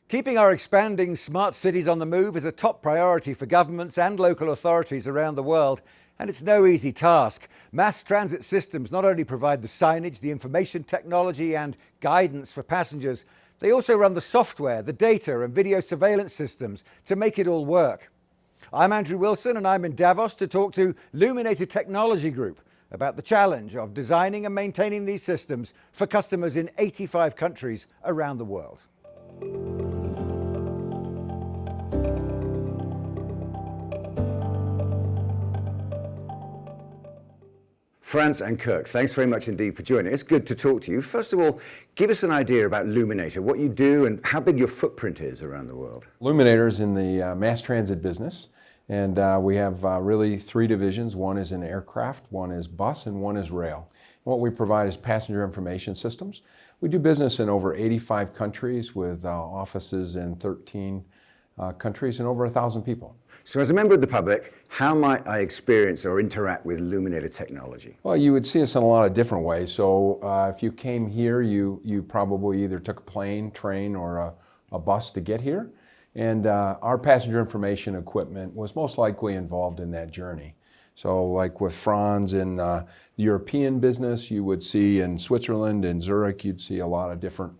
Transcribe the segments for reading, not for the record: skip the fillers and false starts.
Keeping our expanding smart cities on the move is a top priority for governments and local authorities around the world, and it's no easy task. Mass transit systems not only provide the signage, the information technology and guidance for passengers, they also run the software, the data and video surveillance systems to make it all work. I'm Andrew Wilson and I'm in Davos to talk to Luminator Technology Group about the challenge of designing and maintaining these systems for customers in 85 countries around the world. Franz and Kirk, thanks very much indeed for joining. It's good to talk to you. First of all, give us an idea about Luminator, what you do and how big your footprint is around the world. Luminator is in the mass transit business, and we have really three divisions. One is in aircraft, one is bus, and one is rail. And what we provide is passenger information systems. We do business in over 85 countries with offices in 13 countries and over 1,000 people. So as a member of the public, how might I experience or interact with Luminator technology? Well, you would see us in a lot of different ways. So if you came here, you probably either took a plane, train, or a bus to get here. And our passenger information equipment was most likely involved in that journey. So like with Franz in the European business, you would see in Switzerland, in Zurich, you'd see a lot of different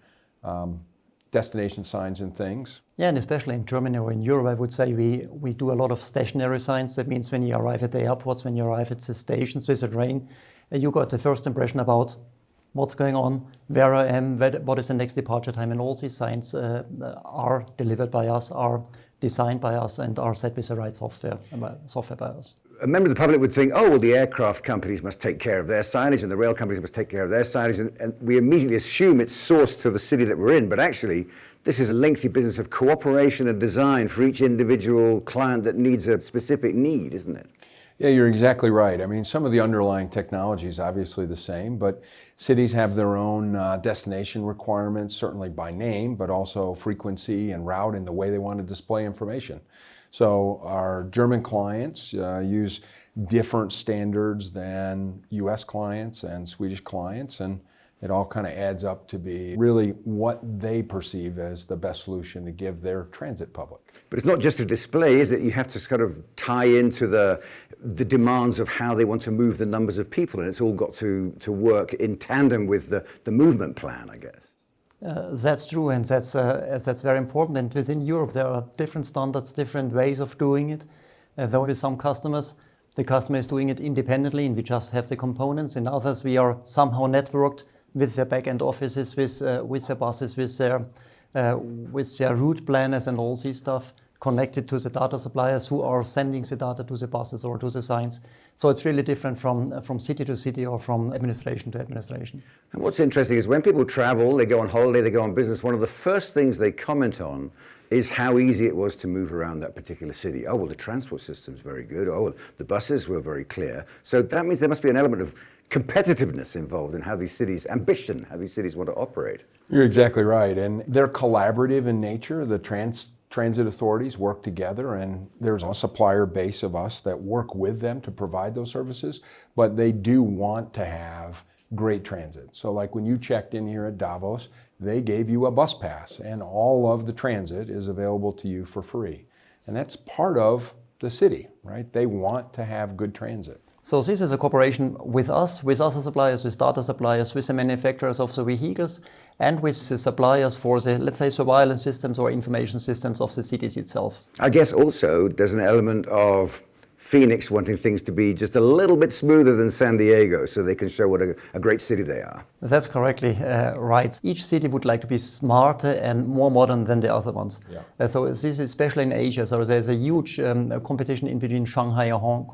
destination signs and things. Yeah, and especially in Germany or in Europe, I would say we do a lot of stationary signs. That means when you arrive at the airports, when you arrive at the stations with a train, you got the first impression about what's going on, where I am, what is the next departure time, and all these signs are delivered by us, are designed by us, and are set with the right software by us. A member of the public would think, oh, well, the aircraft companies must take care of their signage and the rail companies must take care of their signage, and we immediately assume it's sourced to the city that we're in, but actually this is a lengthy business of cooperation and design for each individual client that needs a specific need, isn't it? Yeah, you're exactly right. I mean, some of the underlying technology is obviously the same, but cities have their own destination requirements, certainly by name, but also frequency and route and the way they want to display information. So our German clients use different standards than US clients and Swedish clients, and it all kind of adds up to be really what they perceive as the best solution to give their transit public. But it's not just a display, is it? You have to kind of tie into the demands of how they want to move the numbers of people, and it's all got to work in tandem with the movement plan, I guess. That's true, and that's very important. And within Europe, there are different standards, different ways of doing it. Though with some customers, the customer is doing it independently, and we just have the components. In others, we are somehow networked with their back-end offices, with their buses, with their route planners and all this stuff, connected to the data suppliers who are sending the data to the buses or to the signs. So it's really different from city to city or from administration to administration. And what's interesting is when people travel, they go on holiday, they go on business, one of the first things they comment on is how easy it was to move around that particular city. Oh, well, the transport system's very good. Oh, well, the buses were very clear. So that means there must be an element of competitiveness involved in how these cities, ambition, how these cities want to operate. You're exactly right. And they're collaborative in nature. The transit authorities work together, and there's a supplier base of us that work with them to provide those services, but they do want to have great transit. So like when you checked in here at Davos, they gave you a bus pass, and all of the transit is available to you for free. And that's part of the city, right? They want to have good transit. So this is a cooperation with us, with other suppliers, with data suppliers, with the manufacturers of the vehicles, and with the suppliers for the, let's say, surveillance systems or information systems of the cities itself. I guess also there's an element of Phoenix wanting things to be just a little bit smoother than San Diego so they can show what a great city they are. That's correctly right. Each city would like to be smarter and more modern than the other ones. Yeah. So this is especially in Asia. So there's a huge competition in between Shanghai or Hong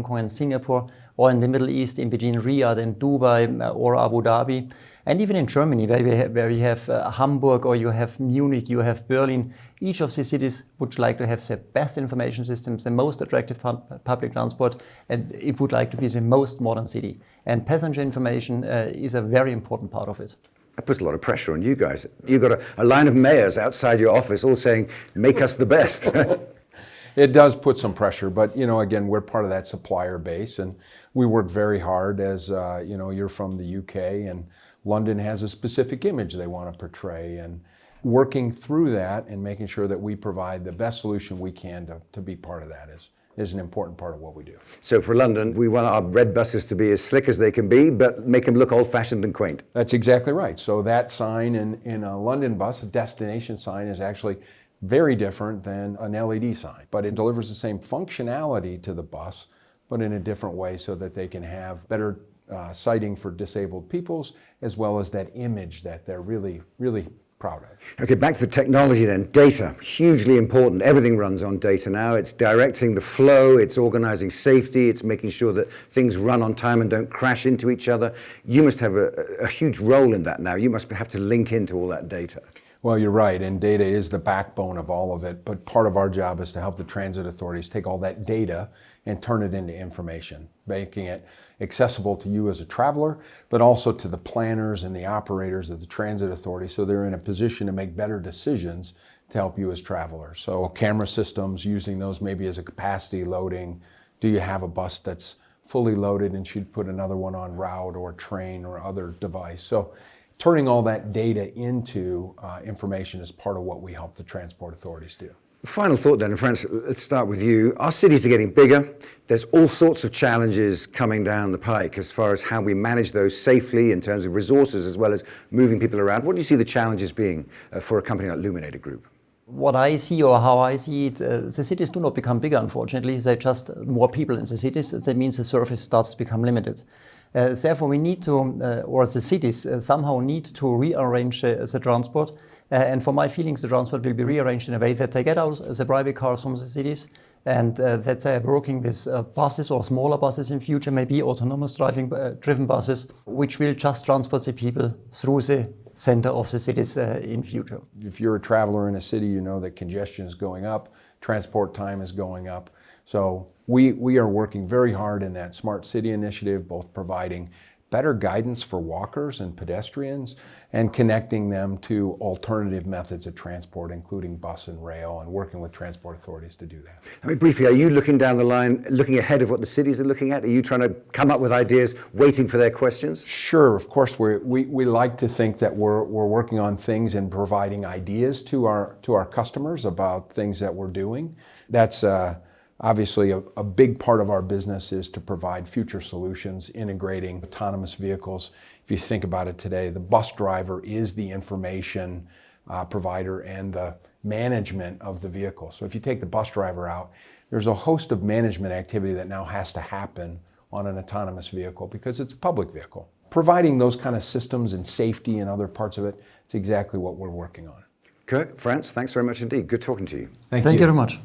Kong and Singapore, or in the Middle East in between Riyadh and Dubai or Abu Dhabi. And even in Germany, where we have Hamburg, or you have Munich, you have Berlin, each of these cities would like to have the best information systems, the most attractive public transport, and it would like to be the most modern city. And passenger information is a very important part of it. That puts a lot of pressure on you guys. You've got a line of mayors outside your office all saying, make us the best. It does put some pressure, but again, we're part of that supplier base, and we work very hard as you're from the UK, and London has a specific image they want to portray, and working through that and making sure that we provide the best solution we can to be part of that is an important part of what we do. So for London, we want our red buses to be as slick as they can be, but make them look old-fashioned and quaint. That's exactly right. So that sign in a London bus, a destination sign, is actually very different than an LED sign, but it delivers the same functionality to the bus, but in a different way so that they can have better sighting for disabled peoples, as well as that image that they're really, really proud of. Okay, back to the technology then. Data, hugely important. Everything runs on data now. It's directing the flow, it's organizing safety, it's making sure that things run on time and don't crash into each other. You must have a huge role in that now. You must have to link into all that data. Well, you're right, and data is the backbone of all of it, but part of our job is to help the transit authorities take all that data and turn it into information, making it accessible to you as a traveler, but also to the planners and the operators of the transit authority so they're in a position to make better decisions to help you as travelers. So camera systems, using those maybe as a capacity loading. Do you have a bus that's fully loaded and should put another one on route or train or other device? So turning all that data into information is part of what we help the transport authorities do. Final thought then, France, let's start with you. Our cities are getting bigger. There's all sorts of challenges coming down the pike as far as how we manage those safely in terms of resources as well as moving people around. What do you see the challenges being for a company like Luminator Group? What I see, or how I see it, the cities do not become bigger, unfortunately. They're just more people in the cities. That means the surface starts to become limited. Therefore, we need to, or the cities somehow need to rearrange the transport. And for my feelings, the transport will be rearranged in a way that they get out the private cars from the cities and that they are working with buses or smaller buses in future, maybe autonomous driven buses, which will just transport the people through the center of the cities in future. If you're a traveler in a city, you know that congestion is going up, transport time is going up. So we are working very hard in that Smart City initiative, both providing better guidance for walkers and pedestrians and connecting them to alternative methods of transport, including bus and rail, and working with transport authorities to do that. I mean, briefly, are you looking down the line, looking ahead of what the cities are looking at? Are you trying to come up with ideas, waiting for their questions? Sure, of course. We like to think that we're working on things and providing ideas to our customers about things that we're doing. That's obviously a big part of our business is to provide future solutions, integrating autonomous vehicles. If you think about it today, the bus driver is the information provider and the management of the vehicle. So if you take the bus driver out, there's a host of management activity that now has to happen on an autonomous vehicle because it's a public vehicle. Providing those kind of systems and safety and other parts of it, it's exactly what we're working on. Kirk, France, thanks very much indeed. Good talking to you. Thank you very much.